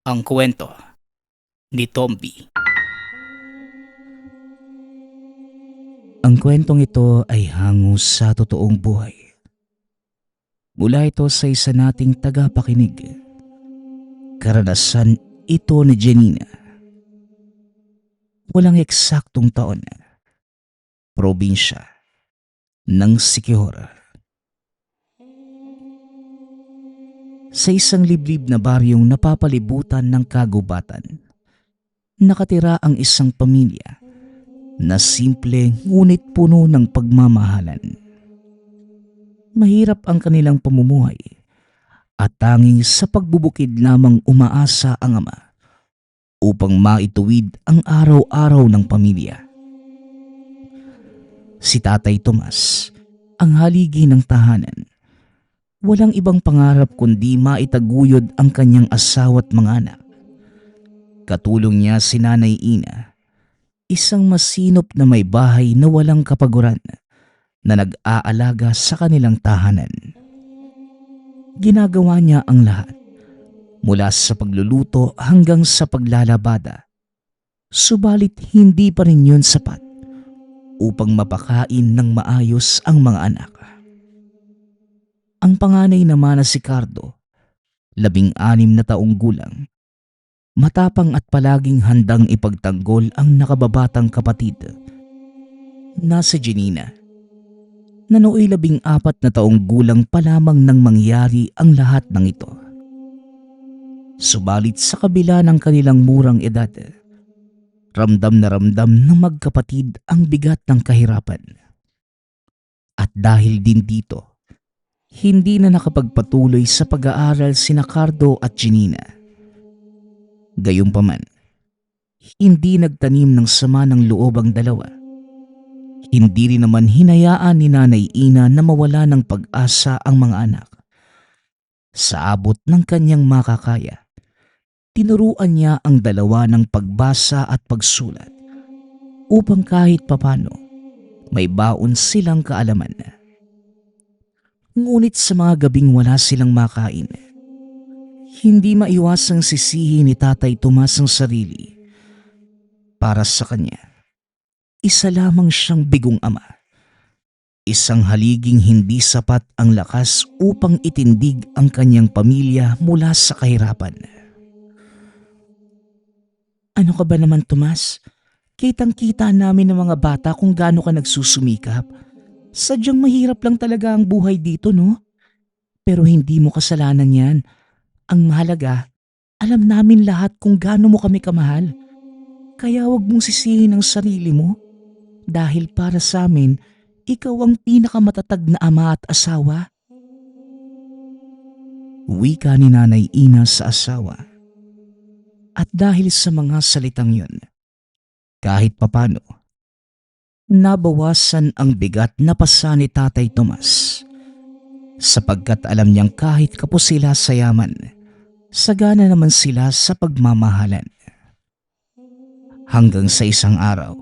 Ang kwento ni Tomby. Ang kwentong ito ay hango sa totoong buhay. Mula ito sa isa nating tagapakinig. Karanasan ito ni Janina. Walang eksaktong taon. Probinsya ng Siquijor. Sa isang liblib na baryong napapalibutan ng kagubatan, nakatira ang isang pamilya na simple ngunit puno ng pagmamahalan. Mahirap ang kanilang pamumuhay at tanging sa pagbubukid lamang umaasa ang ama upang maituwid ang araw-araw ng pamilya. Si Tatay Tomas, ang haligi ng tahanan. Walang ibang pangarap kundi maitaguyod ang kanyang asawa at mga anak. Katulong niya si Nanay Ina, isang masinop na may bahay na walang kapaguran na nag-aalaga sa kanilang tahanan. Ginagawa niya ang lahat, mula sa pagluluto hanggang sa paglalabada. Subalit hindi pa rin yun sapat upang mapakain ng maayos ang mga anak. Ang panganay naman na si Cardo, 16 na taong gulang, matapang at palaging handang ipagtanggol ang nakababatang kapatid. Nasa Janina, na nooy 14 na taong gulang pa lamang nang mangyari ang lahat ng ito. Subalit sa kabila ng kanilang murang edad, ramdam na ramdam ng magkapatid ang bigat ng kahirapan. At dahil din dito, hindi na nakapagpatuloy sa pag-aaral sina Cardo at Janina. Gayunpaman, hindi nagtanim ng sama ng loob ang dalawa. Hindi rin naman hinayaan ni Nanay Ina na mawala ng pag-asa ang mga anak. Sa abot ng kanyang makakaya, tinuruan niya ang dalawa ng pagbasa at pagsulat upang kahit papano may baon silang kaalaman. Ngunit sa mga gabing wala silang makain, hindi maiwasang sisihin ni Tatay Tomas ang sarili. Para sa kanya, isa lamang siyang bigong ama. Isang haliging hindi sapat ang lakas upang itindig ang kanyang pamilya mula sa kahirapan. Ano ka ba naman, Tomas? Kitang-kita namin ng mga bata kung gaano ka nagsusumikap. Sadyang mahirap lang talaga ang buhay dito, no? Pero hindi mo kasalanan yan. Ang mahalaga, alam namin lahat kung gaano mo kami kamahal. Kaya wag mong sisihin ang sarili mo. Dahil para sa amin, ikaw ang pinakamatatag na ama at asawa. Wika ni Nanay Ina sa asawa. At dahil sa mga salitang yun, kahit papano, nabawasan ang bigat na pasa ni Tatay Tomas. Sapagkat alam niyang kahit kapos sila sa yaman, sagana naman sila sa pagmamahalan. Hanggang sa isang araw,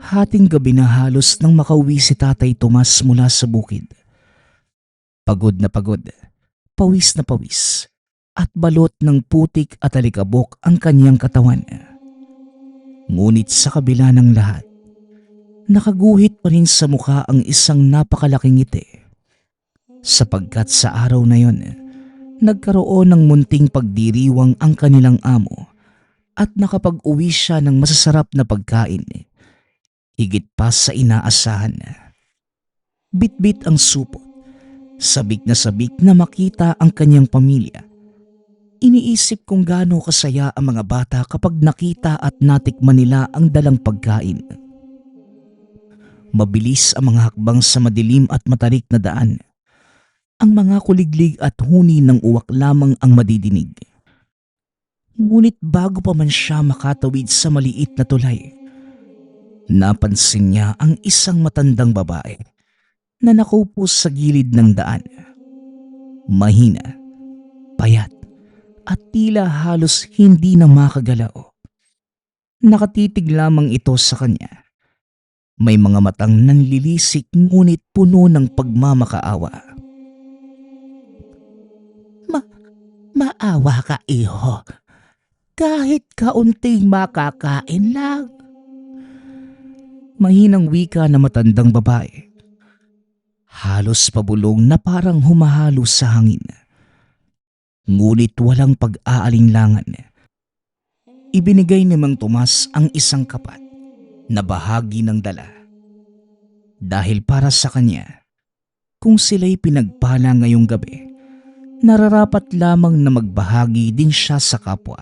hating gabi na halos nang makauwi si Tatay Tomas mula sa bukid. Pagod na pagod, pawis na pawis, at balot ng putik at alikabok ang kanyang katawan. Ngunit sa kabila ng lahat, nakaguhit pa rin sa mukha ang isang napakalaking ngiti. Sapagkat sa araw na yon, nagkaroon ng munting pagdiriwang ang kanilang amo at nakapag-uwi siya ng masasarap na pagkain. Higit pa sa inaasahan. Bit-bit ang supot, sabik na makita ang kanyang pamilya. Iniisip kung gaano kasaya ang mga bata kapag nakita at natikman nila ang dalang pagkain. Mabilis ang mga hakbang sa madilim at matarik na daan. Ang mga kuliglig at huni ng uwak lamang ang madidinig. Ngunit bago pa man siya makatawid sa maliit na tulay, napansin niya ang isang matandang babae na nakaupo sa gilid ng daan. Mahina, payat, at tila halos hindi na makagalaw. Nakatitig lamang ito sa kanya. May mga matang nanlilisik ngunit puno ng pagmamakaawa. Maawa ka, iho. Kahit kaunting makakain lang. Mahinang wika na matandang babae. Halos pabulong na parang humahalo sa hangin. Ngunit walang pag-aalinlangan. Ibinigay ni Mang Tomas ang isang kapat na bahagi ng dala. Dahil para sa kanya, kung sila'y pinagpala ngayong gabi, nararapat lamang na magbahagi din siya sa kapwa.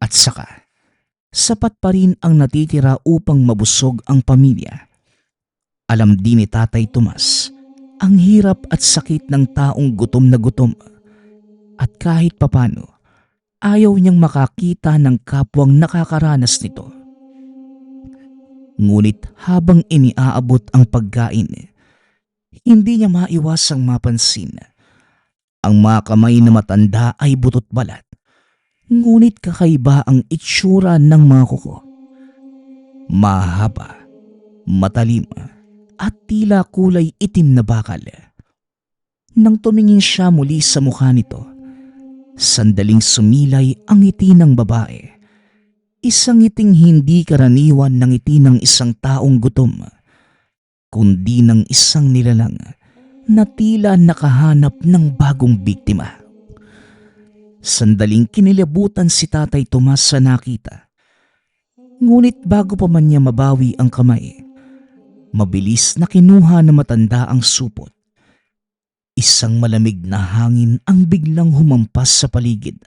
At saka, sapat pa rin ang natitira upang mabusog ang pamilya. Alam din ni Tatay Tomas ang hirap at sakit ng taong gutom na gutom. At kahit papano, ayaw niyang makakita ng kapwang nakakaranas nito. Ngunit habang iniaabot ang pagkain, hindi niya maiwasang mapansin. Ang mga kamay na matanda ay butot balat. Ngunit kakaiba ang itsura ng mga kuko. Mahaba, matalim, at tila kulay itim na bakal. Nang tumingin siya muli sa mukha nito, sandaling sumilay ang ngiti ng babae. Isang ngiting hindi karaniwan ng ngiti ng isang taong gutom, kundi ng isang nilalang na tila nakahanap ng bagong biktima. Sandaling kinilabutan si Tatay Tomas sa nakita. Ngunit bago pa man niya mabawi ang kamay, mabilis na kinuha na matanda ang supot. Isang malamig na hangin ang biglang humampas sa paligid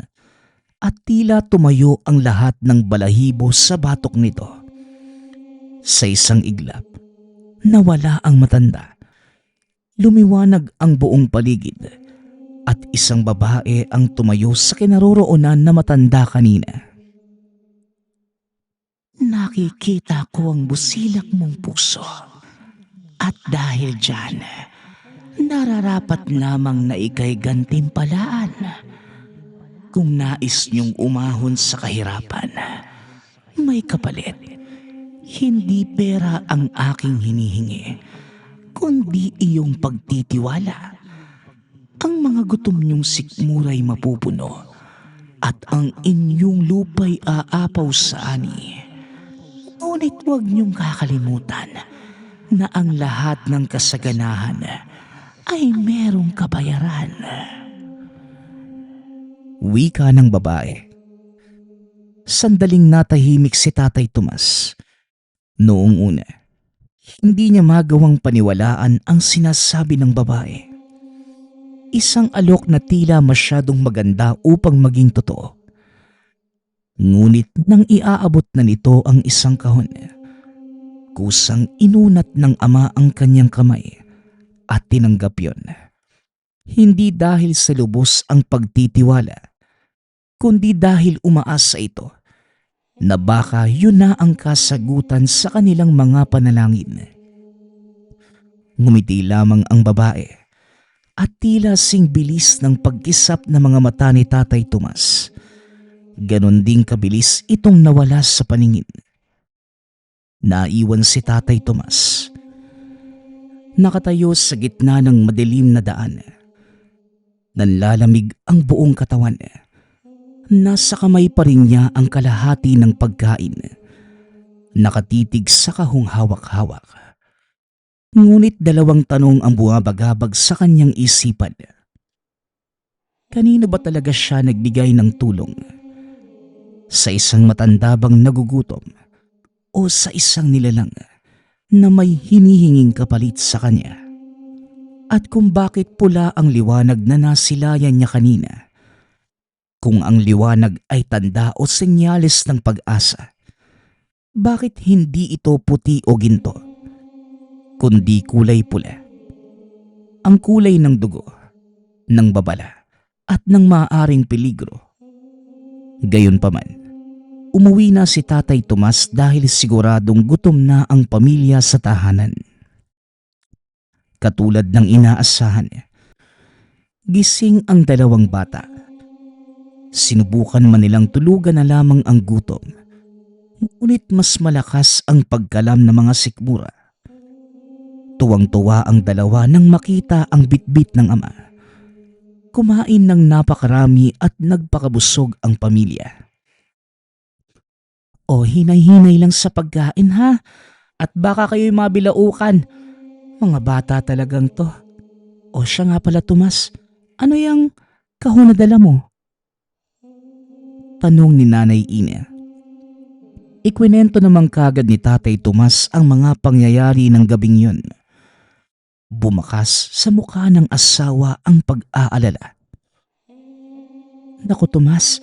at tila tumayo ang lahat ng balahibo sa batok nito. Sa isang iglap, nawala ang matanda. Lumiwanag ang buong paligid at isang babae ang tumayo sa kinaroroonan na matanda kanina. Nakikita ko ang busilak mong puso at dahil dyan, nararapat lamang na ika'y gantimpalaan. Kung nais niyong umahon sa kahirapan, may kapalit. Hindi pera ang aking hinihingi, kundi iyong pagtitiwala. Ang mga gutom niyong sikmura'y mapupuno at ang inyong lupa'y aapaw sa ani. Ngunit huwag niyong kakalimutan na ang lahat ng kasaganahan ay merong kabayaran. Wika ng babae. Sandaling natahimik si Tatay Tomas. Noong una, hindi niya magawang paniwalaan ang sinasabi ng babae. Isang alok na tila masyadong maganda upang maging totoo. Ngunit nang iaabot na nito ang isang kahon, kusang inunat ng ama ang kanyang kamay at tinanggap yon. Hindi dahil sa lubos ang pagtitiwala, kundi dahil umaasa ito na baka yun na ang kasagutan sa kanilang mga panalangin. Ngumiti lamang ang babae at tila sing bilis ng pagkisap ng mga mata ni Tatay Tomas. Ganon ding kabilis itong nawala sa paningin. Naiwan si Tatay Tomas. Nakatayo sa gitna ng madilim na daan. Nanlalamig ang buong katawan. Nasa kamay pa rin niya ang kalahati ng pagkain. Nakatitig sa kahong hawak-hawak. Ngunit dalawang tanong ang bumabagabag sa kanyang isipan. Kanino ba talaga siya nagbigay ng tulong? Sa isang matanda bang nagugutom? O sa isang nilalang na may hinihinging kapalit sa kanya? At kung bakit pula ang liwanag na nasilayan niya kanina? Kung ang liwanag ay tanda o senyales ng pag-asa, bakit hindi ito puti o ginto, kundi kulay pula? Ang kulay ng dugo, ng babala, at ng maaaring peligro. Gayunpaman, umuwi na si Tatay Tomas dahil siguradong gutom na ang pamilya sa tahanan. Katulad ng inaasahan, gising ang dalawang bata. Sinubukan man nilang tulugan na lamang ang gutom, ngunit mas malakas ang pagkalam ng mga sikmura. Tuwang-tuwa ang dalawa nang makita ang bitbit ng ama. Kumain ng napakarami at nagpakabusog ang pamilya. O hinay-hinay lang sa pagkain ha? At baka kayo'y mabilaukan. Mga bata talagang to. O siya nga pala Tomas, ano yung kahon na dala mo? Tanong ni Nanay Ina. Ikwinento naman kagad ni Tatay Tomas ang mga pangyayari ng gabing yun. Bumakas sa mukha ng asawa ang pag-aalala. Naku Tomas,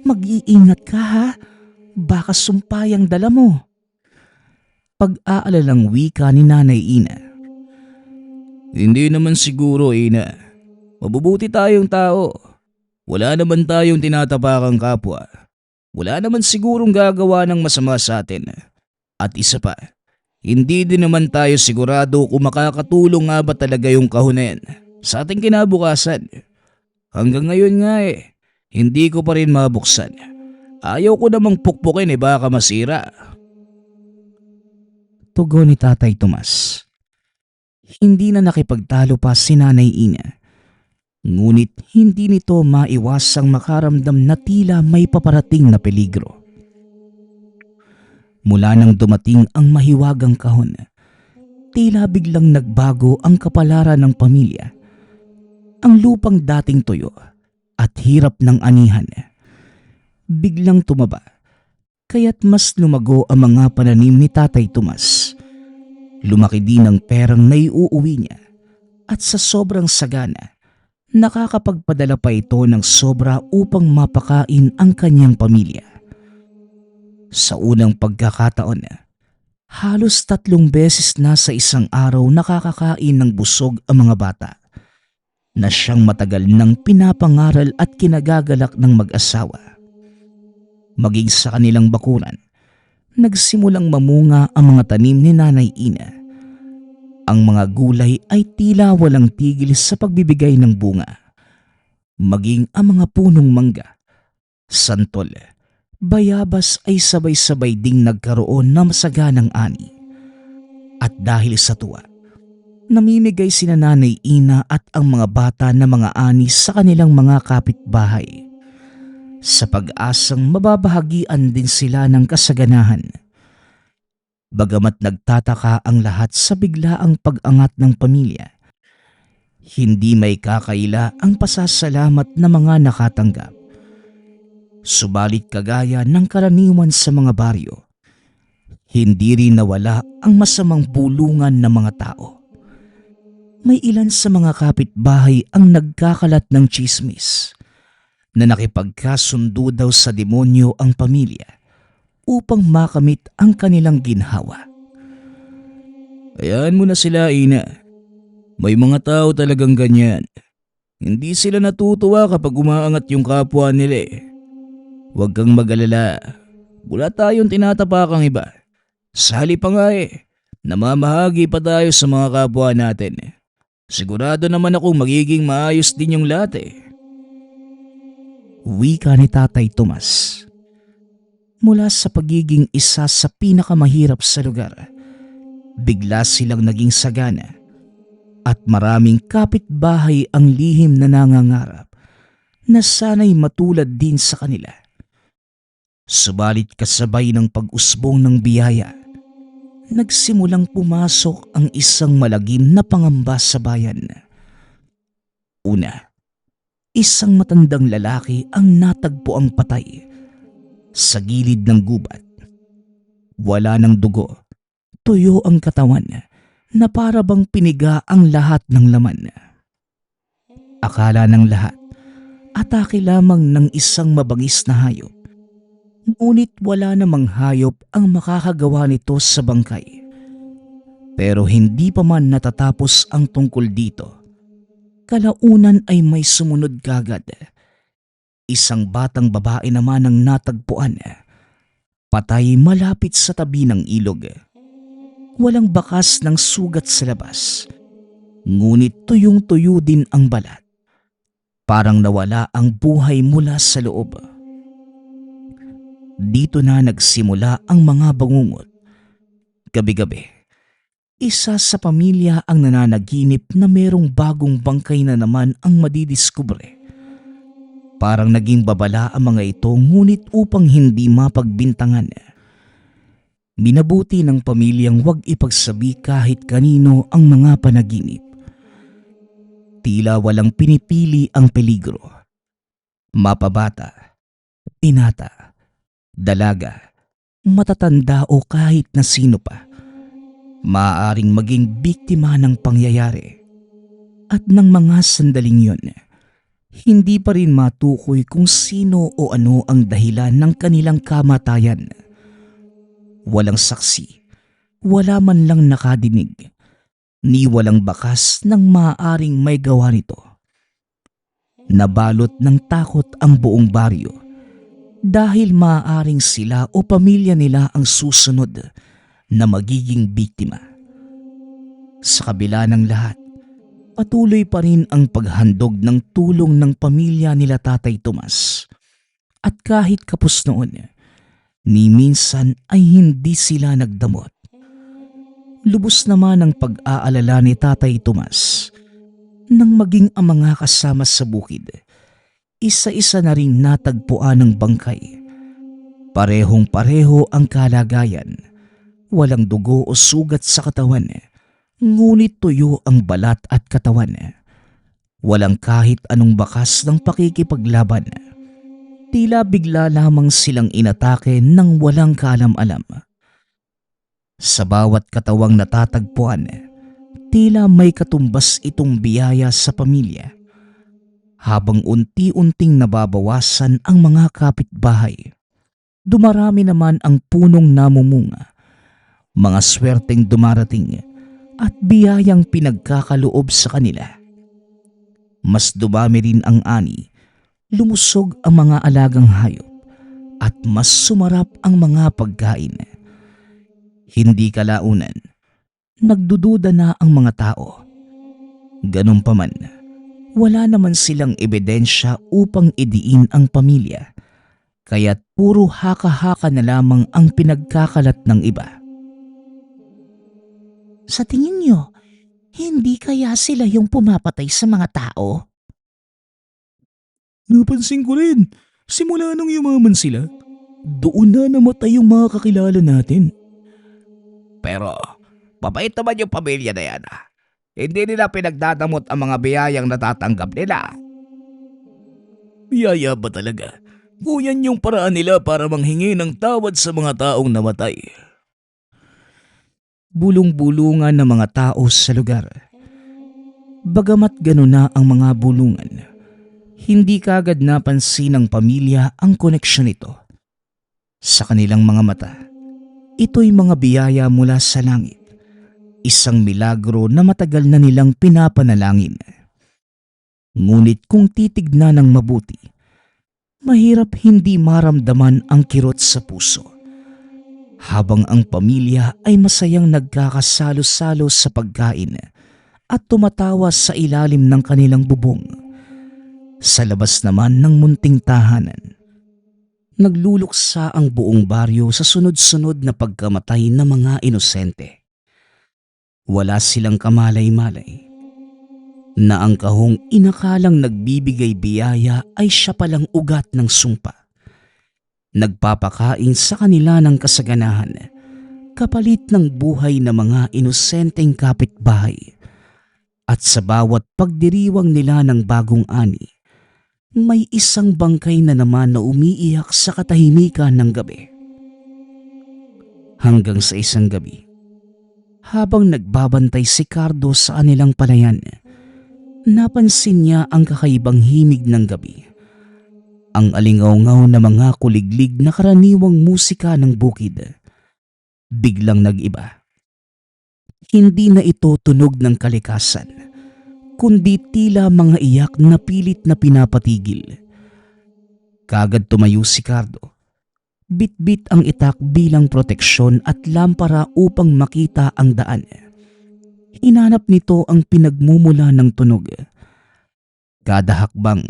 mag-iingat ka ha. Baka sumpay ang dala mo. Pag-aalalang wika ni Nanay Ina. Hindi naman siguro, Ina. Mabubuti tayong tao. Wala naman tayong tinatapakang kapwa. Wala naman sigurong gagawa ng masama sa atin. At isa pa, hindi din naman tayo sigurado kung makakatulong nga ba talaga yung kahon na yan sa ating kinabukasan. Hanggang ngayon nga hindi ko pa rin mabuksan. Ayaw ko namang pukpukin baka masira. Tugon ni Tatay Tomas. Hindi na nakipagtalo pa si Nanay Ina. Ngunit hindi nito maiwasang makaramdam na tila may paparating na peligro. Mula nang dumating ang mahiwagang kahon, tila biglang nagbago ang kapalaran ng pamilya. Ang lupang dating tuyo at hirap ng anihan, biglang tumaba, kaya't mas lumago ang mga pananim ni Tatay Tomas. Lumaki din ang perang naiuuwi niya at sa sobrang sagana, nakakapagpadala pa ito ng sobra upang mapakain ang kanyang pamilya. Sa unang pagkakataon, halos 3 beses na sa isang araw nakakakain ng busog ang mga bata na siyang matagal nang pinapangaral at kinagagalak ng mag-asawa. Maging sa kanilang bakuran, nagsimulang mamunga ang mga tanim ni Nanay Ina. Ang mga gulay ay tila walang tigil sa pagbibigay ng bunga. Maging ang mga punong mangga, santol, bayabas ay sabay-sabay ding nagkaroon ng masaganang ani. At dahil sa tuwa, namimigay sina Nanay Ina at ang mga bata na mga ani sa kanilang mga kapitbahay, sa pag-asang mababahagian din sila ng kasaganahan. Bagamat nagtataka ang lahat sa biglaang pag-angat ng pamilya, hindi may kakaila ang pasasalamat na mga nakatanggap. Subalit kagaya ng karaniwan sa mga baryo, hindi rin nawala ang masamang bulungan ng mga tao. May ilan sa mga kapitbahay ang nagkakalat ng tsismis na nakipagkasundo daw sa demonyo ang pamilya upang makamit ang kanilang ginhawa. Hayaan mo na sila, Ina. May mga tao talagang ganyan. Hindi sila natutuwa kapag umaangat yung kapwa nila Huwag kang mag-alala. Wala tayong tinatapakang iba. Sali pa nga namamahagi pa tayo sa mga kapwa natin. Sigurado naman akong magiging maayos din yung lahat Wika ni Tatay Tomas. Mula sa pagiging isa sa pinakamahirap sa lugar, bigla silang naging sagana at maraming kapitbahay ang lihim na nangangarap na sana'y matulad din sa kanila. Subalit kasabay ng pag-usbong ng biyaya, nagsimulang pumasok ang isang malagim na pangamba sa bayan. Una, isang matandang lalaki ang natagpo ang patay sa gilid ng gubat. Wala ng dugo, tuyo ang katawan na para bang piniga ang lahat ng laman. Akala ng lahat, atake lamang ng isang mabangis na hayop. Ngunit wala namang hayop ang makakagawa nito sa bangkay. Pero hindi pa man natatapos ang tungkol dito, kalaunan ay may sumunod kagad. Isang batang babae naman ang natagpuan, patay malapit sa tabi ng ilog. Walang bakas ng sugat sa labas, ngunit tuyong-tuyo din ang balat. Parang nawala ang buhay mula sa loob. Dito na nagsimula ang mga bangungot. Gabi-gabi, isa sa pamilya ang nananaginip na merong bagong bangkay na naman ang madidiskubre. Parang naging babala ang mga ito, ngunit upang hindi mapagbintangan, Minabuti ng pamilyang wag ipagsabi kahit kanino ang mga panaginip. Tila walang pinipili ang peligro. Mapabata, binata, dalaga, matatanda o kahit na sino pa, maaaring maging biktima ng pangyayari. At ng mga sandaling yun, hindi pa rin matukoy kung sino o ano ang dahilan ng kanilang kamatayan. Walang saksi, wala man lang nakadinig, ni walang bakas ng maaaring may gawa nito. Nabalot ng takot ang buong baryo dahil maaaring sila o pamilya nila ang susunod na magiging biktima. Sa kabila ng lahat, patuloy pa rin ang paghandog ng tulong ng pamilya nila Tatay Tomas. At kahit kapos noon, ni minsan ay hindi sila nagdamot. Lubos naman ang pag-aalala ni Tatay Tomas nang maging ang mga kasama sa bukid. Isa-isa na rin natagpuan ng bangkay. Parehong-pareho ang kalagayan. Walang dugo o sugat sa katawan, ngunit tuyo ang balat at katawan. Walang kahit anong bakas ng pakikipaglaban. Tila bigla lamang silang inatake ng walang kaalam-alam. Sa bawat katawang natatagpuan, tila may katumbas itong biyaya sa pamilya. Habang unti-unting nababawasan ang mga kapitbahay, dumarami naman ang punong namumunga, mga swerteng dumarating at biyayang pinagkakaloob sa kanila. Mas dumami rin ang ani, lumusog ang mga alagang hayop at mas sumarap ang mga pagkain. Hindi kalaunan, nagdududa na ang mga tao. Ganun pa man, wala naman silang ebidensya upang idiin ang pamilya, kaya't puro haka-haka na lamang ang pinagkakalat ng iba. Sa tingin niyo, hindi kaya sila yung pumapatay sa mga tao? Napansin ko rin, simula nung yumaman sila, doon na namatay yung mga kakilala natin. Pero, mabait naman yung pamilya na yan. Hindi nila pinagdadamot ang mga biyayang natatanggap nila. Biyaya ba talaga? O yan yung paraan nila para manghingi ng tawad sa mga taong namatay? Bulong-bulungan ng mga tao sa lugar. Bagamat gano'n na ang mga bulungan, hindi kagad napansin ng pamilya ang koneksyon nito. Sa kanilang mga mata, ito'y mga biyaya mula sa langit. Isang milagro na matagal na nilang pinapanalangin. Ngunit kung titignan ng mabuti, mahirap hindi maramdaman ang kirot sa puso. Habang ang pamilya ay masayang nagkakasalo-salo sa pagkain at tumatawa sa ilalim ng kanilang bubong. Sa labas naman ng munting tahanan, nagluluksa ang buong baryo sa sunod-sunod na pagkamatay ng mga inosente. Wala silang kamalay-malay na ang kahong inakalang nagbibigay biyaya ay siya palang ugat ng sumpa. Nagpapakain sa kanila ng kasaganahan kapalit ng buhay ng mga inosenteng kapitbahay. At sa bawat pagdiriwang nila ng bagong ani, may isang bangkay na naman na umiiyak sa katahimikan ng gabi. Hanggang sa isang gabi, habang nagbabantay si Cardo sa kanilang palayan, napansin niya ang kakaibang himig ng gabi. Ang alingaw-ngaw na mga kuliglig na karaniwang musika ng bukid, biglang nag-iba. Hindi na ito tunog ng kalikasan, kundi tila mga iyak na pilit na pinapatigil. Kagad tumayo si Cardo. Bit-bit ang itak bilang proteksyon at lampara upang makita ang daan. Hinanap nito ang pinagmumula ng tunog. Kada hakbang,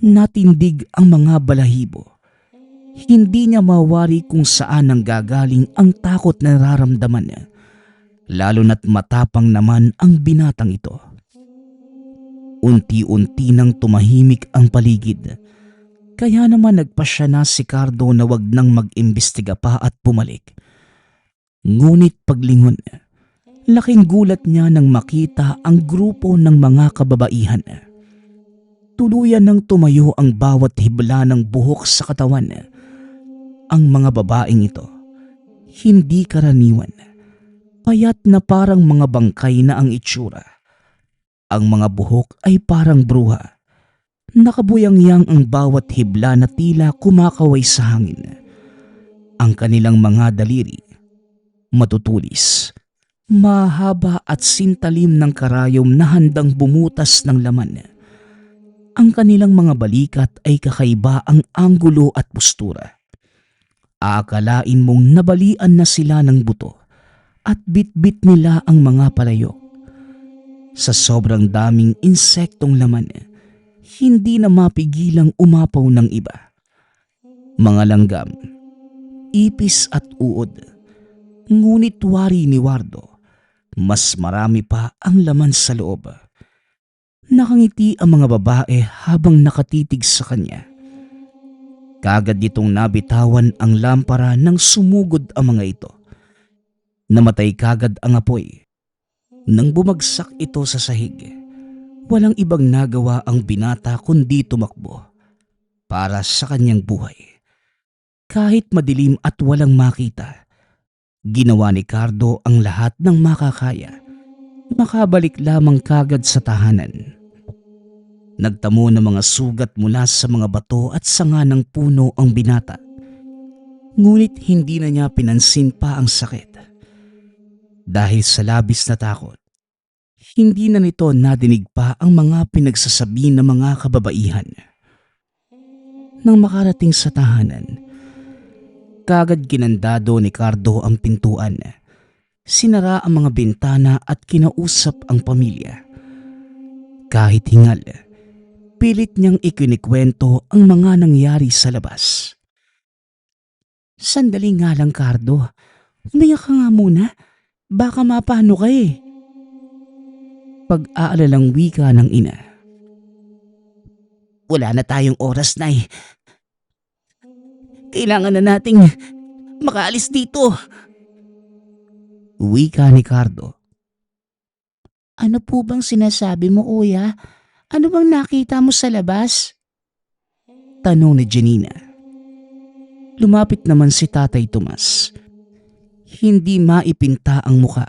natindig ang mga balahibo. Hindi niya mawari kung saan nanggagaling ang takot na nararamdaman niya, lalo na't matapang naman ang binatang ito. Unti-unti nang tumahimik ang paligid, kaya naman nagpasya na si Cardo na wag nang mag-imbestiga pa at bumalik. Ngunit paglingon, laking gulat niya nang makita ang grupo ng mga kababaihan. Tuluyan nang tumayo ang bawat hibla ng buhok sa katawan. Ang mga babaeng ito, hindi karaniwan, payat na parang mga bangkay na ang itsura. Ang mga buhok ay parang bruha. Nakabuyangyang ang bawat hibla na tila kumakaway sa hangin. Ang kanilang mga daliri, matutulis, mahaba at sintalim ng karayom na handang bumutas ng laman. Ang kanilang mga balikat ay kakaiba ang anggulo at postura. Aakalain mong nabalian na sila ng buto at bitbit nila ang mga palayok. Sa sobrang daming insektong laman, hindi na mapigilang umapaw ng iba. Mga langgam, ipis at uod. Ngunit wari ni Wardo, mas marami pa ang laman sa loob. Nakangiti ang mga babae habang nakatitig sa kanya. Kagad nitong nabitawan ang lampara nang sumugod ang mga ito. Namatay kagad ang apoy. Nang bumagsak ito sa sahig, walang ibang nagawa ang binata kundi tumakbo para sa kanyang buhay. Kahit madilim at walang makita, ginawa ni Cardo ang lahat ng makakaya. Makabalik lamang kagad sa tahanan. Nagtamo ng mga sugat mula sa mga bato at sanga ng puno ang binata. Ngunit hindi na niya pinansin pa ang sakit. Dahil sa labis na takot, hindi na nito nadinig pa ang mga pinagsasabi ng mga kababaihan. Nang makarating sa tahanan, kagad ginandado ni Cardo ang pintuan. Sinara ang mga bintana at kinausap ang pamilya. Kahit hingal, pilit niyang ikinikwento ang mga nangyari sa labas. Sandali nga lang, Cardo. Umiyak ka nga muna. Baka mapano ka eh. Pag-aalalang wika ng ina. Wala na tayong oras, Nay. Kailangan na nating makaalis dito. Wika ni Cardo. Ano po bang sinasabi mo, Uya? Ano bang nakita mo sa labas? Tanong ni Janina. Lumapit naman si Tatay Tomas. Hindi maipinta ang muka.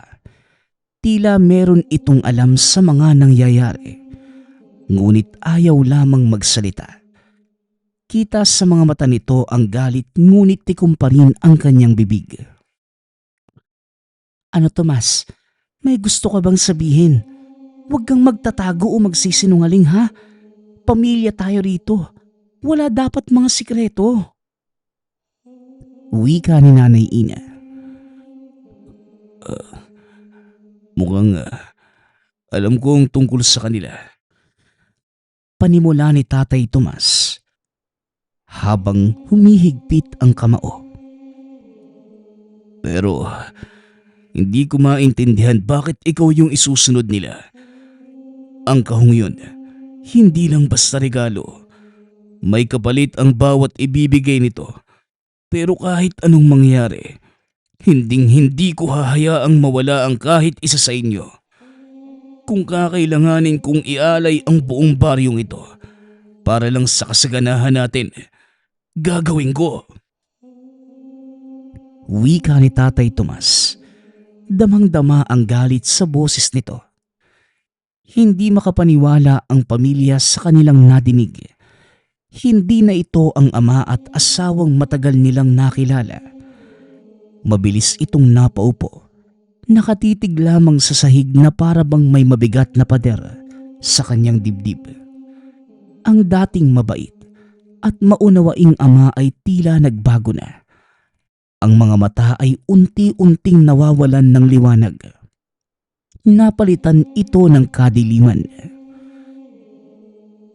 Tila meron itong alam sa mga nangyayari. Ngunit ayaw lamang magsalita. Kita sa mga mata nito ang galit, ngunit tikom pa rin ang kanyang bibig. Ano, Tomas? May gusto ka bang sabihin? Huwag kang magtatago o magsisinungaling, ha? Pamilya tayo rito. Wala dapat mga sikreto. Wika ni Nanay Ina. Mukhang alam ko ang tungkol sa kanila. Panimula ni Tatay Tomas habang humihigpit ang kamao. Pero hindi ko maintindihan bakit ikaw yung isusunod nila. Ang kahong yun, hindi lang basta regalo. May kapalit ang bawat ibibigay nito. Pero kahit anong mangyari, hindi ko hahayaang mawala ang kahit isa sa inyo. Kung kakailanganin kong ialay ang buong baryong ito para lang sa kasaganahan natin, gagawin ko. Wika ni Tatay Tomas. Damang-dama ang galit sa boses nito. Hindi makapaniwala ang pamilya sa kanilang nadinig. Hindi na ito ang ama at asawang matagal nilang nakilala. Mabilis itong napaupo. Nakatitig lamang sa sahig na para bang may mabigat na pader sa kanyang dibdib. Ang dating mabait at maunawaing ama ay tila nagbago na. Ang mga mata ay unti-unting nawawalan ng liwanag. Napalitan ito ng kadiliman.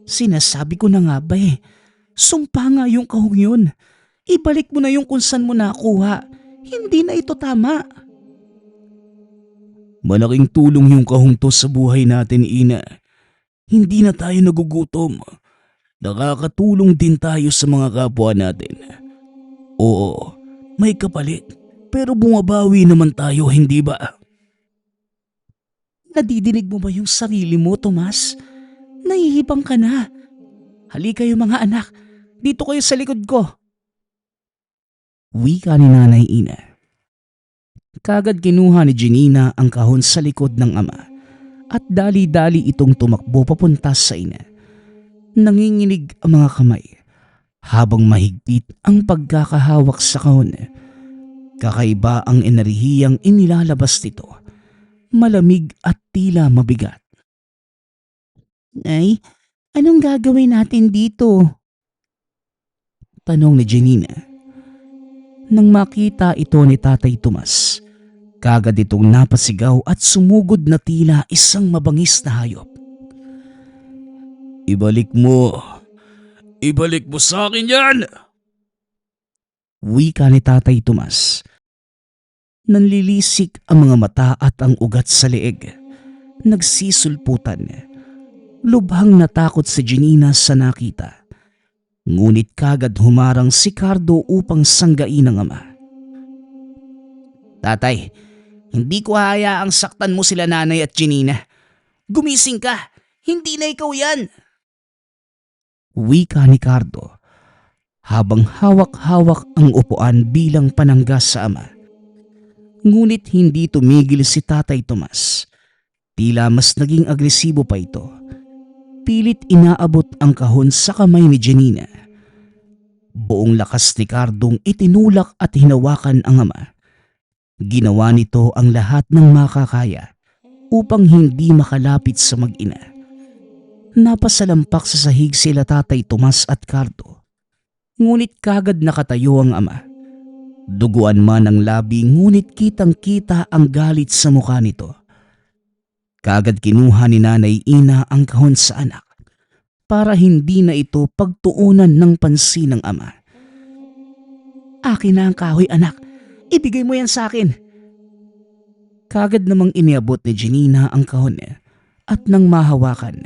Sinasabi ko na nga ba eh, sumpa nga yung kahong yun. Ibalik mo na yung kung saan mo nakuha. Hindi na ito tama. Malaking tulong yung kahong to sa buhay natin, Ina. Hindi na tayo nagugutom. Nakakatulong din tayo sa mga kapwa natin. Oo, may kapalit. Pero bumabawi naman tayo, hindi ba? Nadidinig mo ba yung sarili mo, Tomas? Nahihibang ka na. Halika kayo mga anak, dito kayo sa likod ko. Wika ni Nanay Ina. Kagad kinuha ni Janina ang kahon sa likod ng ama at dali-dali itong tumakbo papunta sa ina. Nanginginig ang mga kamay habang mahigpit ang pagkakahawak sa kahon. Kakaiba ang enerhiyang inilalabas nito. Malamig at tila mabigat. Nay, anong gagawin natin dito? Tanong ni Janina. Nang makita ito ni Tatay Tomas, kagad itong napasigaw at sumugod na tila isang mabangis na hayop. Ibalik mo sa akin yan! Wika ni Tatay Tomas. Nanlilisik ang mga mata at ang ugat sa leeg. Nagsisulputan. Lubhang natakot si Janina sa nakita. Ngunit kagad humarang si Cardo upang sanggain ang ama. Tatay, hindi ko hayaang saktan mo sila Nanay at Janina. Gumising ka! Hindi na ikaw yan! Wika ni Cardo habang hawak-hawak ang upuan bilang panangga sa ama. Ngunit hindi tumigil si Tatay Tomas. Tila mas naging agresibo pa ito. Pilit inaabot ang kahon sa kamay ni Janina. Buong lakas ni Cardong itinulak at hinawakan ang ama. Ginawa nito ang lahat ng makakaya upang hindi makalapit sa mag-ina. Napasalampak sa sahig sila Tatay Tomas at Cardo. Ngunit kagad nakatayo ang ama. Duguan man ang labi ngunit kitang-kita ang galit sa mukha nito. Kagad kinuha ni Nanay Ina ang kahon sa anak para hindi na ito pagtuunan ng pansin ng ama. Akin na ang kahoy anak, ibigay mo yan sa akin. Kagad namang iniabot ni Janina ang kahon at nang mahawakan,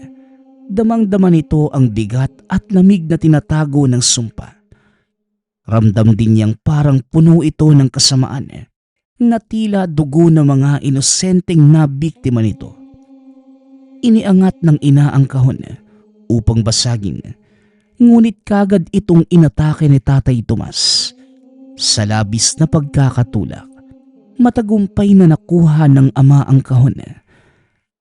damang-dama nito ang bigat at lamig na tinatago ng sumpa. Ramdam din niyang parang puno ito ng kasamaan na tila dugo ng mga inosenteng na biktima nito. Iniangat ng ina ang kahon upang basagin, ngunit kagad itong inatake ni Tatay Tomas. Sa labis na pagkakatulak, matagumpay na nakuha ng ama ang kahon.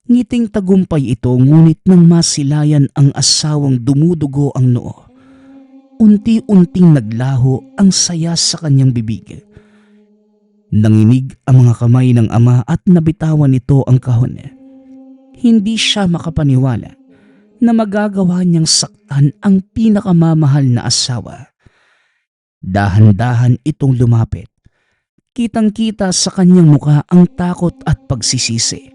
Ngiting tagumpay ito ngunit nang masilayan ang asawang dumudugo ang noo. Unti-unting naglaho ang saya sa kanyang bibig. Nanginig ang mga kamay ng ama at nabitawan nito ang kahon. Hindi siya makapaniwala na magagawa niyang saktan ang pinakamamahal na asawa. Dahan-dahan itong lumapit. Kitang-kita sa kanyang mukha ang takot at pagsisisi.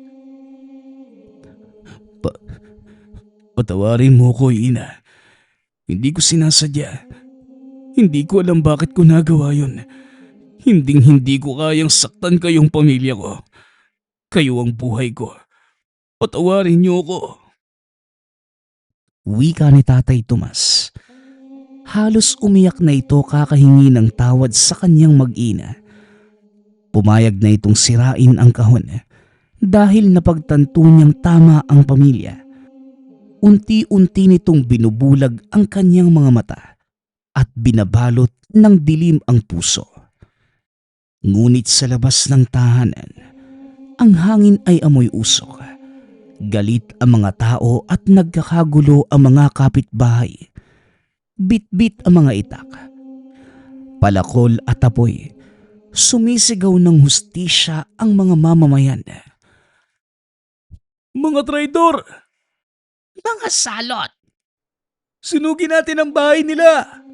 Patawarin mo ko, Ina. Hindi ko sinasadya. Hindi ko alam bakit ko nagawa yun. Hindi ko kayang saktan kayong pamilya ko. Kayo ang buhay ko. Patawarin niyo ko. Wika ni Tatay Tomas. Halos umiyak na ito kakahingi ng tawad sa kanyang mag-ina. Pumayag na itong sirain ang kahon dahil napagtanto niyang tama ang pamilya. Unti-unti nitong binubulag ang kanyang mga mata at binabalot ng dilim ang puso. Ngunit sa labas ng tahanan, ang hangin ay amoy usok. Galit ang mga tao at nagkakagulo ang mga kapitbahay. Bit-bit ang mga itak. Palakol at apoy. Sumisigaw ng hustisya ang mga mamamayan. Mga traidor! Mga salot! Sunugin natin ang bahay nila!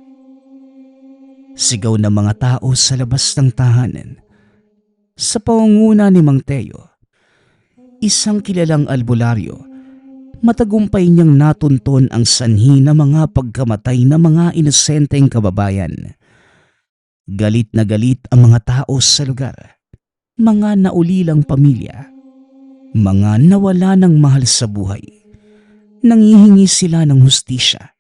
Sigaw ng mga tao sa labas ng tahanan. Sa pangunguna ni Mang Teo, isang kilalang albularyo, matagumpay niyang natunton ang sanhi ng mga pagkamatay ng mga inosenteng kababayan. Galit na galit ang mga tao sa lugar, mga naulilang pamilya, mga nawala ng mahal sa buhay. Nangihingi sila ng hustisya.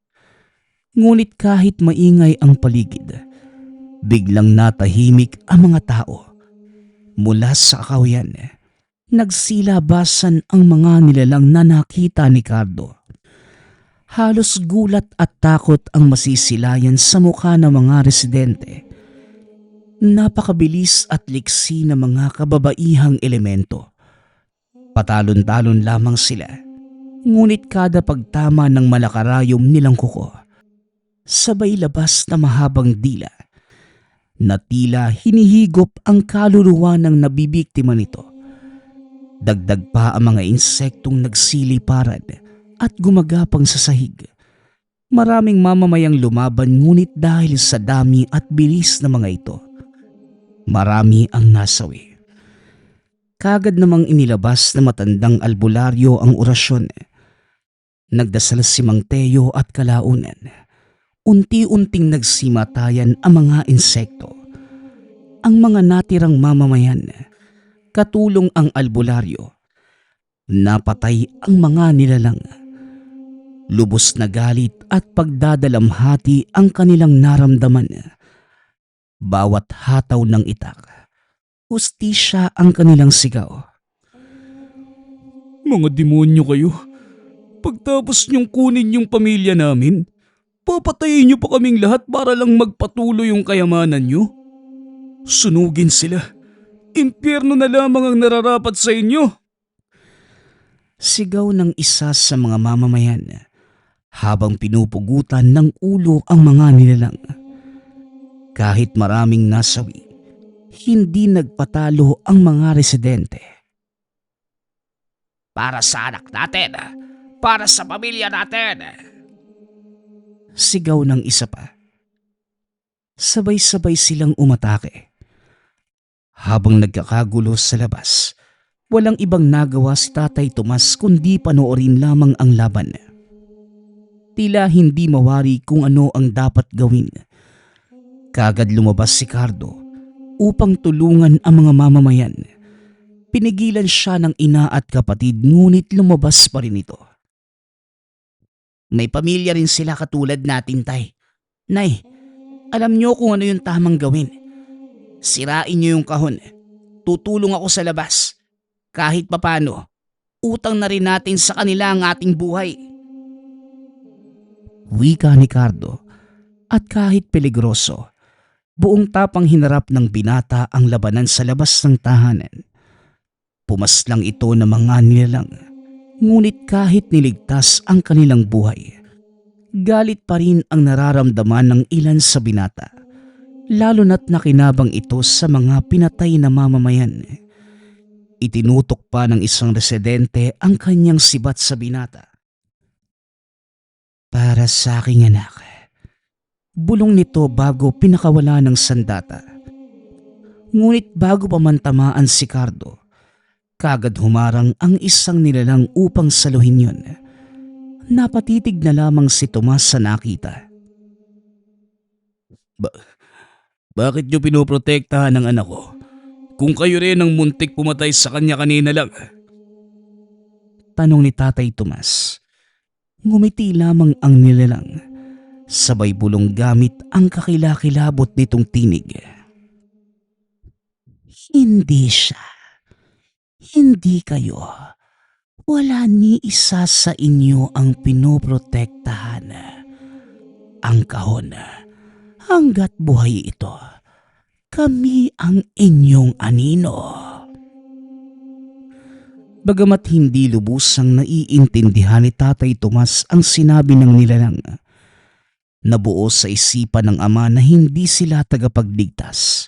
Ngunit kahit maingay ang paligid, biglang natahimik ang mga tao Mula sa kawayan, nagsilabasan ang mga nilalang na nakita ni Cardo. Halos gulat at takot ang masisilayan sa mukha ng mga residente. Napakabilis at liksi ng mga kababaihang elemento. Patalon-talon lamang sila, ngunit kada pagtama ng malakarayom nilang kuko, sabay labas na mahabang dila na tila hinihigop ang kaluluwa ng nabibiktima nito. Dagdag pa ang mga insektong nagsiliparan at gumagapang sa sahig. Maraming mamamayang lumaban, ngunit dahil sa dami at bilis ng mga ito, marami ang nasawi. Kagad namang inilabas na matandang albularyo ang orasyon. Nagdasal si Mang Teo at kalaunan. Unti-unting nagsimatayan ang mga insekto. Ang mga natirang mamamayan, katulong ang albularyo, napatay ang mga nilalang. Lubos na galit at pagdadalamhati ang kanilang naramdaman. Bawat hataw ng itak, hustisya ang kanilang sigaw. Mga demonyo kayo. Pagtapos niyong kunin yung pamilya namin, papatayin niyo pa kaming lahat para lang magpatuloy yung kayamanan niyo. Sunugin sila. Impyerno na lamang ang nararapat sa inyo. Sigaw ng isa sa mga mamamayan habang pinupugutan ng ulo ang mga nilalang. Kahit maraming nasawi, hindi nagpatalo ang mga residente. Para sa anak natin, para sa pamilya natin. Sigaw ng isa pa. Sabay-sabay silang umatake. Habang nagkakagulo sa labas, walang ibang nagawa si Tatay Tomas kundi panoorin lamang ang laban. Tila hindi mawari kung ano ang dapat gawin. Kagad lumabas si Cardo upang tulungan ang mga mamamayan. Pinigilan siya ng ina at kapatid, ngunit lumabas pa rin ito. May pamilya rin sila katulad natin, Tay. Nay, alam niyo kung ano yung tamang gawin. Sirain niyo yung kahon. Tutulong ako sa labas. Kahit papano, utang na rin natin sa kanila ang ating buhay. Wika ni Cardo, at kahit peligroso, buong tapang hinarap ng binata ang labanan sa labas ng tahanan. Pumaslang ito ng mga nilalang, ngunit kahit niligtas ang kanilang buhay, galit pa rin ang nararamdaman ng ilan sa binata, lalo na't nakinabang ito sa mga pinatay na mamamayan. Itinutok pa ng isang residente ang kanyang sibat sa binata. Para sa aking anak, bulong nito bago pinakawala ng sandata. Ngunit bago pa man tamaan si Cardo, kagad humarang ang isang nilalang upang saluhin yun. Napatitig na lamang si Tomas sa nakita. Bakit niyo pinoprotektahan ang anak ko? Kung kayo rin ang muntik pumatay sa kanya kanina lang. Tanong ni Tatay Tomas. Ngumiti lamang ang nilalang. Sabay bulong gamit ang kakilakilabot nitong tinig. Hindi siya. Hindi kayo. Wala ni isa sa inyo ang pinoprotektahan. Ang kahon. Hanggat buhay ito, kami ang inyong anino. Bagamat hindi lubusang naiintindihan ni Tatay Tomas ang sinabi ng nilalang, nabuo sa isipan ng ama na hindi sila tagapagligtas,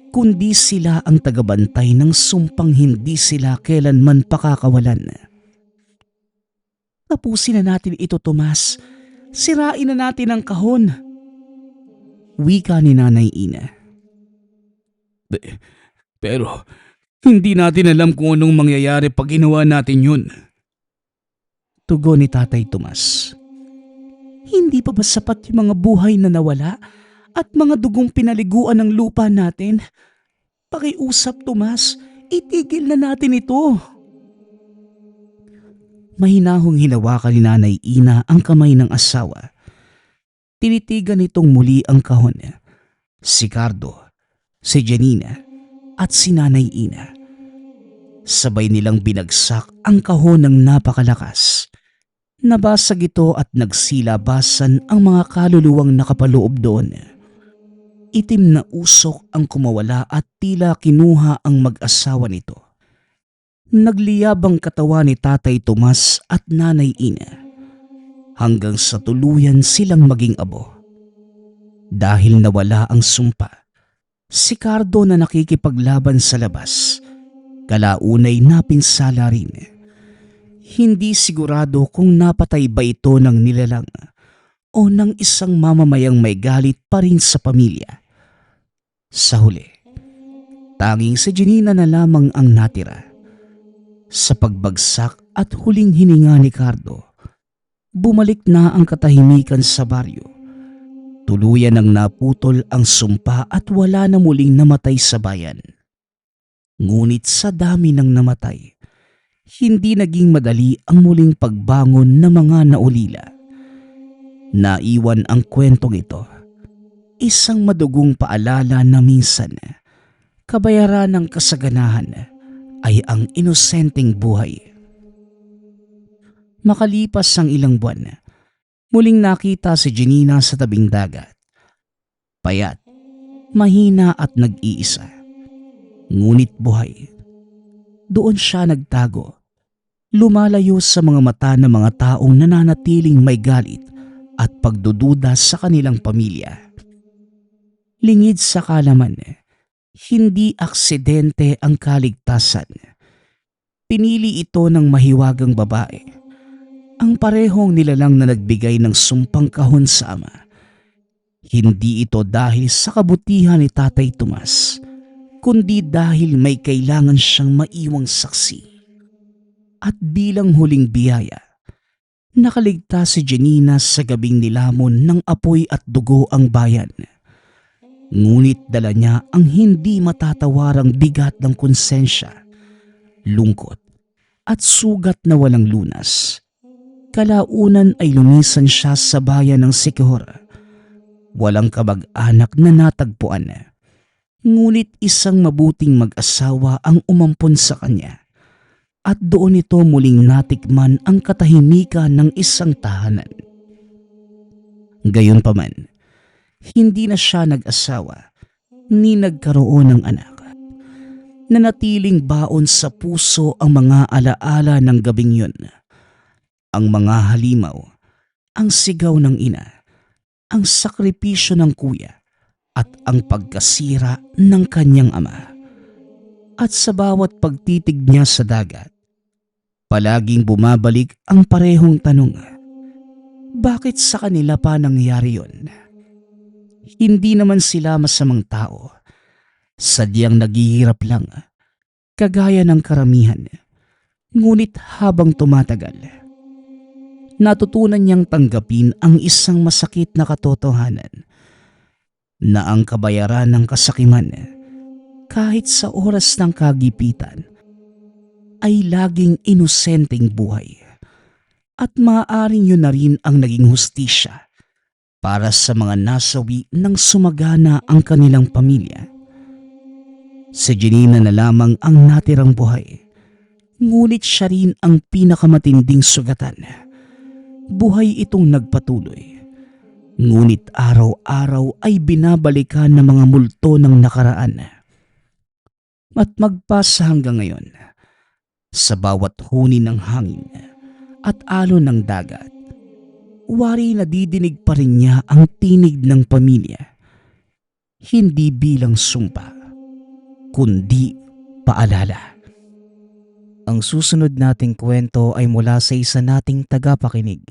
kundi sila ang tagabantay ng sumpang hindi sila kailanman pakakawalan. Tapusin na natin ito, Tomas. Sirain na natin ang kahon. Wika ni Nanay Ina. Pero hindi natin alam kung anong mangyayari pag ginawa natin yun. Tugon ni Tatay Tomas. Hindi pa ba sapat yung mga buhay na nawala at mga dugong pinaliguan ng lupa natin? Pakiusap, Tomas. Itigil na natin ito. Mahinahong hinawakan ni Nanay Ina ang kamay ng asawa. Tinitigan nitong muli ang kahon. Si Cardo, si Janina, at si Nanay Ina. Sabay nilang binagsak ang kahon ng napakalakas. Nabasag ito at nagsilabasan ang mga kaluluwang nakapaloob doon. Itim na usok ang kumawala at tila kinuha ang mag-asawa nito. Nagliyab ang katawan ni Tatay Tomas at Nanay Ina hanggang sa tuluyan silang maging abo. Dahil nawala ang sumpa, si Cardo na nakikipaglaban sa labas, kalaunay napinsala rin. Hindi sigurado kung napatay ba ito ng nilalang o ng isang mamamayang may galit pa rin sa pamilya. Sa huli, tanging si Janina na lamang ang natira. Sa pagbagsak at huling hininga ni Cardo, bumalik na ang katahimikan sa baryo. Tuluyan ang naputol ang sumpa at wala na muling namatay sa bayan. Ngunit sa dami ng namatay, hindi naging madali ang muling pagbangon ng mga naulila. Naiwan ang kwentong ito, isang madugong paalala na minsan, kabayaran ng kasaganahan ay ang inosenteng buhay. Makalipas ang ilang buwan, muling nakita si Janina sa tabing dagat. Payat, mahina at nag-iisa. Ngunit buhay. Doon siya nagtago. Lumalayo sa mga mata ng mga taong nananatiling may galit at pagdududa sa kanilang pamilya. Lingid sa kalaman, hindi aksidente ang kaligtasan. Pinili ito ng mahiwagang babae, ang parehong nilalang na nagbigay ng sumpang kahon sa ama. Hindi ito dahil sa kabutihan ni Tatay Tomas, kundi dahil may kailangan siyang maiwang saksi. At bilang huling biyaya, nakaligtas si Janina sa gabing nilamon ng apoy at dugo ang bayan. Ngunit dala niya ang hindi matatawarang bigat ng konsensya, lungkot at sugat na walang lunas. Kalaunan ay lumisan siya sa bayan ng Siquijor. Walang kamag-anak na natagpuan. Ngunit isang mabuting mag-asawa ang umampon sa kanya. At doon ito muling natikman ang katahimikan ng isang tahanan. Gayunpaman, hindi na siya nag-asawa ni nagkaroon ng anak. Nanatiling baon sa puso ang mga alaala ng gabing yun. Ang mga halimaw, ang sigaw ng ina, ang sakripisyo ng kuya, at ang pagkasira ng kanyang ama. At sa bawat pagtitig niya sa dagat, palaging bumabalik ang parehong tanong, bakit sa kanila pa nangyari yun? Hindi naman sila masamang tao, sadyang naghihirap lang, kagaya ng karamihan. Ngunit habang tumatagal, natutunan niyang tanggapin ang isang masakit na katotohanan, na ang kabayaran ng kasakiman, kahit sa oras ng kagipitan, ay laging inosenteng buhay. At maaaring yun na rin ang naging hustisya para sa mga nasawi ng sumagana ang kanilang pamilya. Si Janina na lamang ang natirang buhay, ngunit siya rin ang pinakamatinding sugatan. Buhay itong nagpatuloy, ngunit araw-araw ay binabalikan ng mga multo ng nakaraan. At magpasa hanggang ngayon, sa bawat huni ng hangin at alon ng dagat, wari nadidinig pa rin niya ang tinig ng pamilya. Hindi bilang sumpa, kundi paalala. Ang susunod nating kwento ay mula sa isa nating tagapakinig.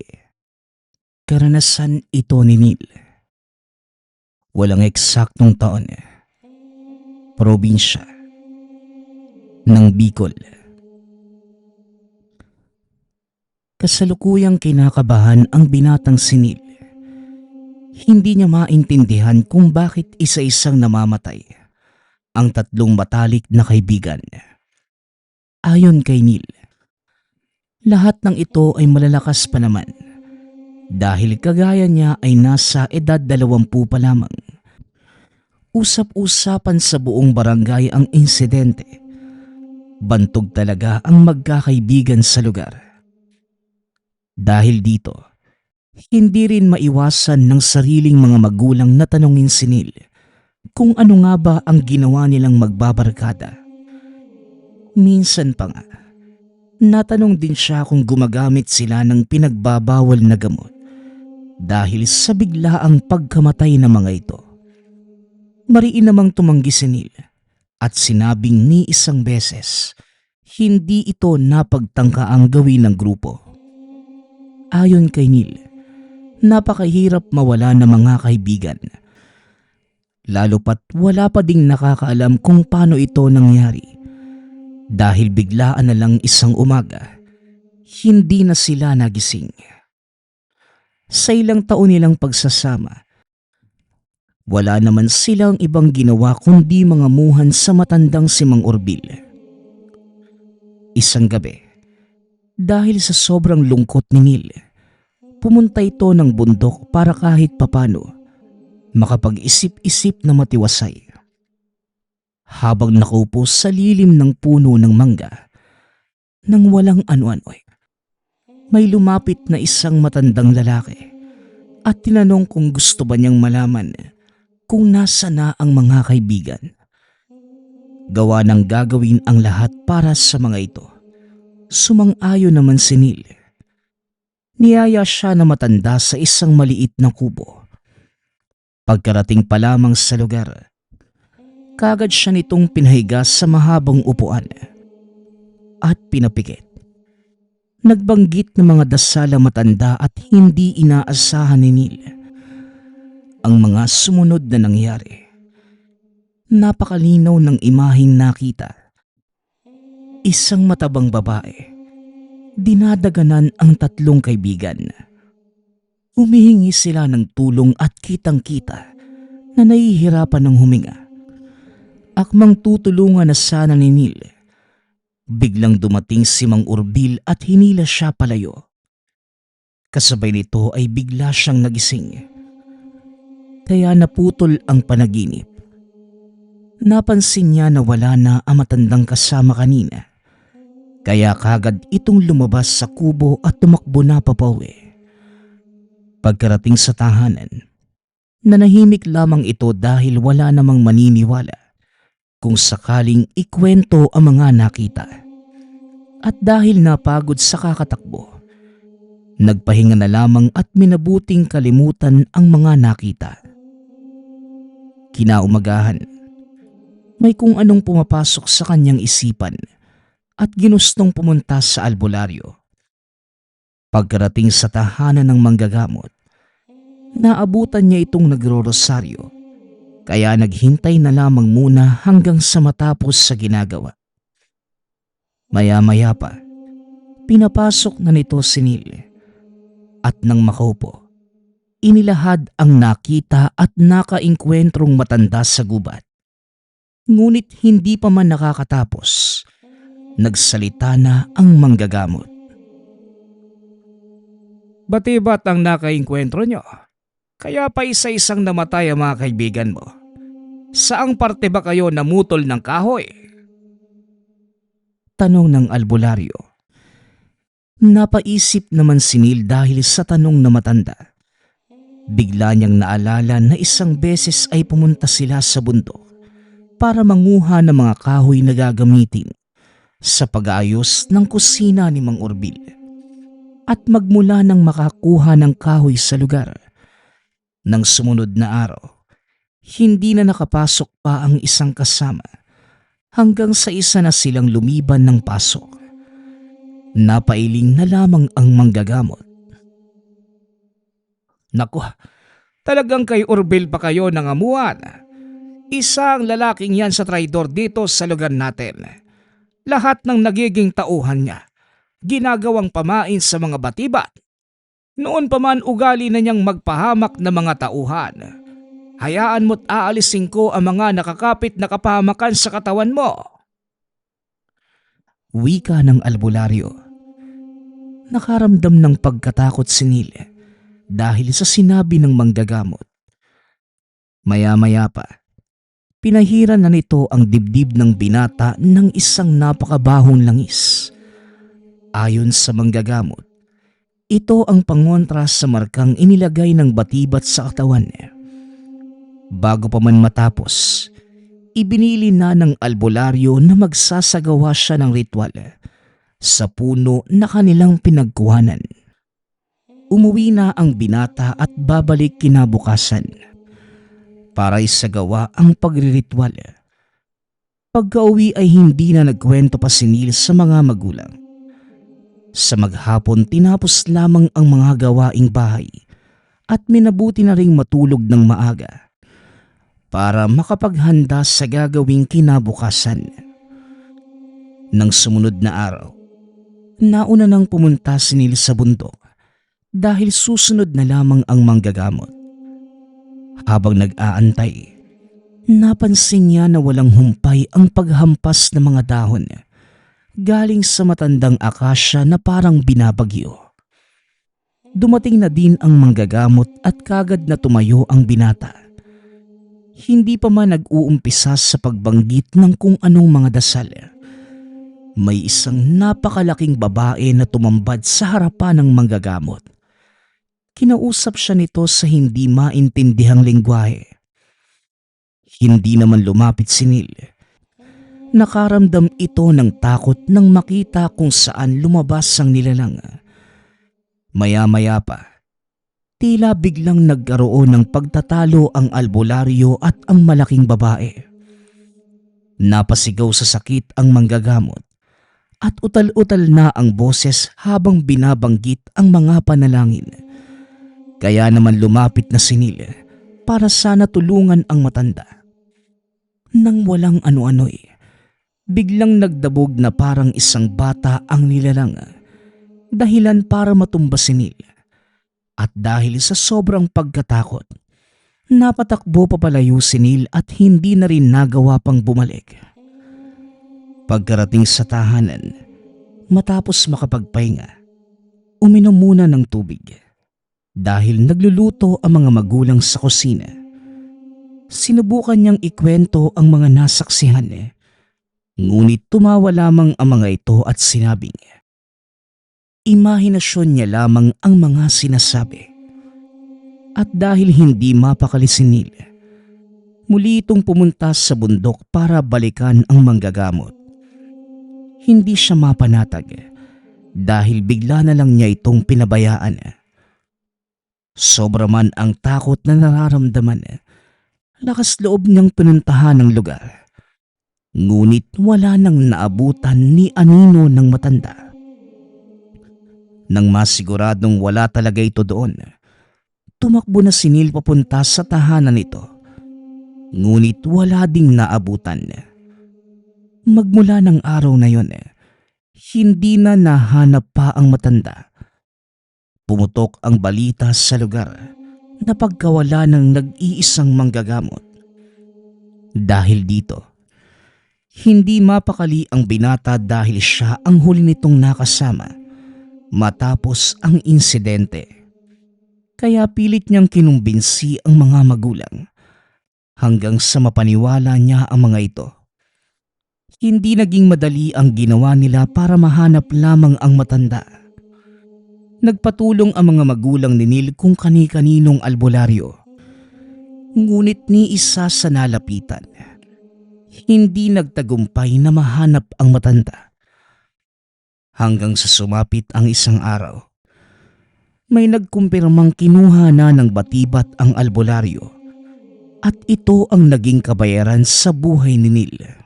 Karanasan ito ni Neil. Walang eksaktong taon. Probinsya ng Bicol. Kasalukuyang kinakabahan ang binatang si Neil. Hindi niya maintindihan kung bakit isa-isang namamatay ang tatlong matalik na kaibigan. Ayon kay Neil, lahat ng ito ay malalakas pa naman dahil kagaya niya ay nasa edad 20 pa lamang. Usap-usapan sa buong barangay ang insidente. Bantog talaga ang magkakaibigan sa lugar. Dahil dito, hindi rin maiwasan ng sariling mga magulang na tanungin si Neil kung ano nga ba ang ginawa nilang magbabarkada. Minsan pa nga, natanong din siya kung gumagamit sila ng pinagbabawal na gamot dahil sa biglaang pagkamatay ng mga ito. Mariin namang tumanggi si Neil at sinabing ni isang beses hindi ito napagtangkaang gawin ng grupo. Ayon kay Neil, napakahirap mawala ng mga kaibigan. Lalo pat wala pa ding nakakaalam kung paano ito nangyari. Dahil biglaan na lang isang umaga, hindi na sila nagising. Sa ilang taon nilang pagsasama, wala naman silang ibang ginawa kundi mga muhan sa matandang si Mang Orbil. Isang gabi, dahil sa sobrang lungkot ni Neil, pumunta ito ng bundok para kahit papano makapag-isip-isip na matiwasay. Habang nakaupo sa lilim ng puno ng mangga, nang walang ano-ano, may lumapit na isang matandang lalaki at tinanong kung gusto ba niyang malaman kung nasa na ang mga kaibigan. Gawa ng gagawin ang lahat para sa mga ito. Sumang-ayon naman si Neil. Niyaya siya na matanda sa isang maliit na kubo. Pagkarating pa lamang sa lugar, kagad siya nitong pinahiga sa mahabang upuan at pinapikit. Nagbanggit ng mga dasal ang matanda at hindi inaasahan ni Neil ang mga sumunod na nangyari. Napakalinaw ng imaheng nakita. Isang matabang babae, dinadaganan ang tatlong kaibigan. Humihingi sila ng tulong at kitang-kita na nahihirapan ng huminga. Akmang tutulungan na sana ni Neil, biglang dumating si Mang Orbil at hinila siya palayo. Kasabay nito ay bigla siyang nagising. Kaya naputol ang panaginip. Napansin niya na wala na ang matandang kasama kanina. Kaya kagad itong lumabas sa kubo at tumakbo na papauwi. Pagkarating sa tahanan, nanahimik lamang ito dahil wala namang maniniwala kung sakaling ikwento ang mga nakita. At dahil napagod sa kakatakbo, nagpahinga na lamang at minabuting kalimutan ang mga nakita. Kinaumagahan, may kung anong pumapasok sa kanyang isipan at ginustong pumunta sa albularyo. Pagkarating sa tahanan ng manggagamot, naabutan niya itong nagro-rosaryo, kaya naghintay na lamang muna hanggang sa matapos sa ginagawa. Maya-maya pa, pinapasok na nito si Neil at nang makaupo, inilahad ang nakita at nakaengkwentrong matanda sa gubat. Ngunit hindi pa man nakakatapos, nagsalita na ang manggagamot. Bati-bat ang nakaengkwentro nyo? Kaya pa isa-isang namatay ang mga kaibigan mo. Saang parte ba kayo namutol ng kahoy? Tanong ng albularyo. Napaisip naman si Neil dahil sa tanong na matanda. Bigla niyang naalala na isang beses ay pumunta sila sa bundok para manguha ng mga kahoy na gagamitin sa pag-aayos ng kusina ni Mang Orbil. At magmula nang makakuha ng kahoy sa lugar, nang sumunod na araw, hindi na nakapasok pa ang isang kasama hanggang sa isa na silang lumiban ng pasok. Napailing na lamang ang manggagamot. Naku, talagang kay Orbil pa kayo nangamuan. Isang lalaking yan sa traidor dito sa lugar natin. Lahat ng nagiging tauhan niya, ginagawang pamain sa mga batibat. Noon pa man ugali na niyang magpahamak na mga tauhan. Hayaan mo't aalisin ko ang mga nakakapit na kapahamakan sa katawan mo. Wika ng albularyo. Nakaramdam ng pagkatakot si Neil dahil sa sinabi ng manggagamot. Maya-maya pa, Pinahiran na nito ang dibdib ng binata ng isang napakabahong langis. Ayon sa manggagamot, ito ang pangontra sa markang inilagay ng batibat sa katawan. Bago pa man matapos, ibinili na ng albularyo na magsasagawa siya ng ritual sa puno na kanilang pinagkuhanan. Umuwi na ang binata at babalik kinabukasan para isagawa ang pagriritual. Pagka-uwi ay hindi na nagkwento pa si Neil sa mga magulang. Sa maghapon tinapos lamang ang mga gawaing bahay at minabuti na ring matulog ng maaga para makapaghanda sa gagawing kinabukasan. Nang sumunod na araw, nauna nang pumunta si Neil sa bundok dahil susunod na lamang ang manggagamot. Habang nag-aantay, napansin niya na walang humpay ang paghampas ng mga dahon galing sa matandang akasya na parang binabagyo. Dumating na din ang manggagamot at kagad na tumayo ang binata. Hindi pa man nag-uumpisa sa pagbanggit ng kung anong mga dasal, may isang napakalaking babae na tumambad sa harapan ng manggagamot. Kinausap siya nito sa hindi maintindihang lengguwahe. Hindi naman lumapit si Neil. Nakaramdam ito ng takot nang makita kung saan lumabas ang nilalang. Maya-maya pa, tila biglang nagkaroon ng pagtatalo ang albularyo at ang malaking babae. Napasigaw sa sakit ang manggagamot at utal-utal na ang boses habang binabanggit ang mga panalangin. Kaya naman lumapit na si Neil para sana tulungan ang matanda. Nang walang ano-ano'y, biglang nagdabog na parang isang bata ang nilalang, dahilan para matumba si Neil. At dahil sa sobrang pagkatakot, napatakbo papalayo si Neil at hindi na rin nagawa pang bumalik. Pagkarating sa tahanan, matapos makapagpahinga, uminom muna ng tubig. Dahil nagluluto ang mga magulang sa kusina, sinubukan niyang ikwento ang mga nasaksihan. Ngunit tumawa lamang ang mga ito at sinabing, imahinasyon niya lamang ang mga sinasabi. At dahil hindi mapakali si Neil, muli itong pumunta sa bundok para balikan ang manggagamot. Hindi siya mapanatag dahil bigla na lang niya itong pinabayaan. Sobra man ang takot na nararamdaman, lakas loob niyang pinuntahan ang lugar. Ngunit wala nang naabutan ni anino ng matanda. Nang masiguradong wala talaga ito doon, tumakbo na si Neil papunta sa tahanan nito. Ngunit wala ding naabutan. Magmula ng araw na yon, hindi na nahanap pa ang matanda. Pumutok ang balita sa lugar na pagkawala ng nag-iisang manggagamot. Dahil dito, hindi mapakali ang binata dahil siya ang huli nitong nakasama matapos ang insidente. Kaya pilit niyang kinumbinsi ang mga magulang hanggang sa mapaniwala niya ang mga ito. Hindi naging madali ang ginawa nila para mahanap lamang ang matanda. Nagpatulong ang mga magulang ni Neil kung kani-kaninong albularyo. Ngunit ni isa sa nalapitan, hindi nagtagumpay na mahanap ang matanda. Hanggang sa sumapit ang isang araw, may nagkumpirmang kinuha na ng batibat ang albularyo at ito ang naging kabayaran sa buhay ni Neil.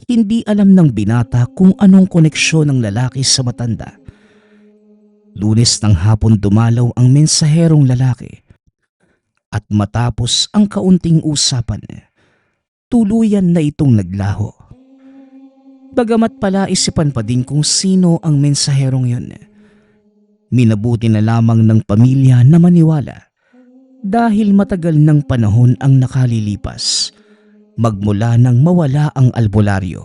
Hindi alam ng binata kung anong koneksyon ng lalaki sa matanda. Lunes ng hapon dumalaw ang mensaherong lalaki at matapos ang kaunting usapan, tuluyan na itong naglaho. Bagamat pala isipan pa din kung sino ang mensaherong yun, minabuti na lamang ng pamilya na maniwala dahil matagal ng panahon ang nakalilipas magmula nang mawala ang albularyo.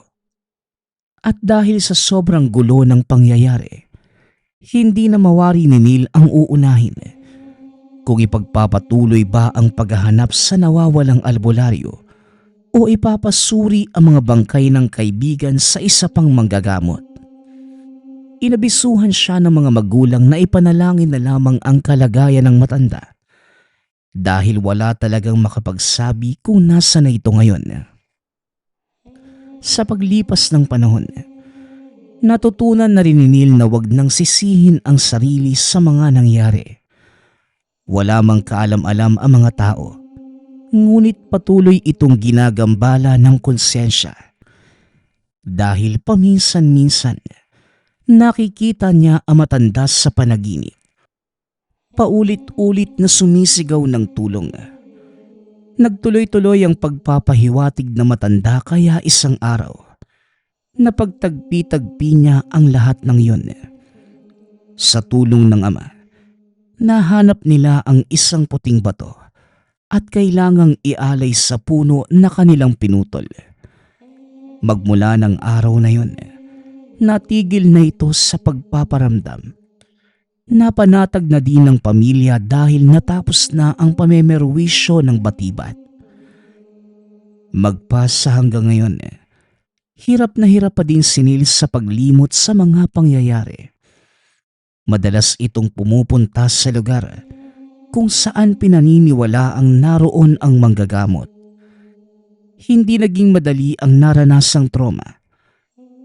At dahil sa sobrang gulo ng pangyayari, hindi na mawari ni Neil ang uunahin, kung ipagpapatuloy ba ang paghahanap sa nawawalang albularyo o ipapasuri ang mga bangkay ng kaibigan sa isa pang manggagamot. Inabisuhan siya ng mga magulang na ipanalangin na lamang ang kalagayan ng matanda dahil wala talagang makapagsabi kung nasa na ito ngayon. Sa paglipas ng panahon, natutunan na rin ni Neil na wag nang sisihin ang sarili sa mga nangyari. Wala mang kaalam-alam ang mga tao, ngunit patuloy itong ginagambala ng konsensya dahil paminsan-minsan nakikita niya ang matanda sa panaginip. Paulit-ulit na sumisigaw ng tulong. Nagtuloy-tuloy ang pagpapahiwatig na matanda kaya isang araw napagtagpi-tagpi niya ang lahat ng iyon. Sa tulong ng ama, nahanap nila ang isang puting bato at kailangang ialay sa puno na kanilang pinutol. Magmula ng araw na yun, natigil na ito sa pagpaparamdam. Napanatag na din ng pamilya dahil natapos na ang pamemerwisyo ng batibat. Magpasa hanggang ngayon, hirap na hirap pa din si Neil sa paglimot sa mga pangyayari. Madalas itong pumupunta sa lugar kung saan pinaniniwala ang naroon ang manggagamot. Hindi naging madali ang naranasang trauma,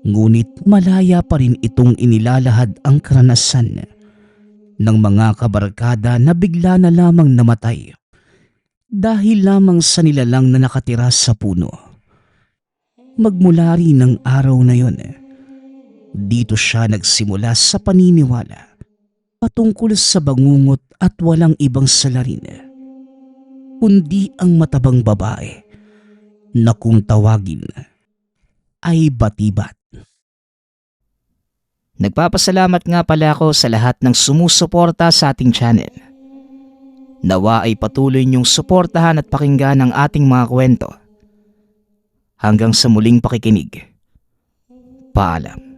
ngunit malaya pa rin itong inilalahad ang karanasan ng mga kabarkada na bigla na lamang namatay dahil lamang sa nilalang na nakatira sa puno. Magmula rin ng araw na yon, dito siya nagsimula sa paniniwala patungkol sa bangungot at walang ibang salarin kundi ang matabang babae na kung tawagin ay batibat. Nagpapasalamat nga pala ako sa lahat ng sumusuporta sa ating channel. Nawa ay patuloy niyong suportahan at pakinggan ang ating mga kwento. Hanggang sa muling pakikinig. Paalam.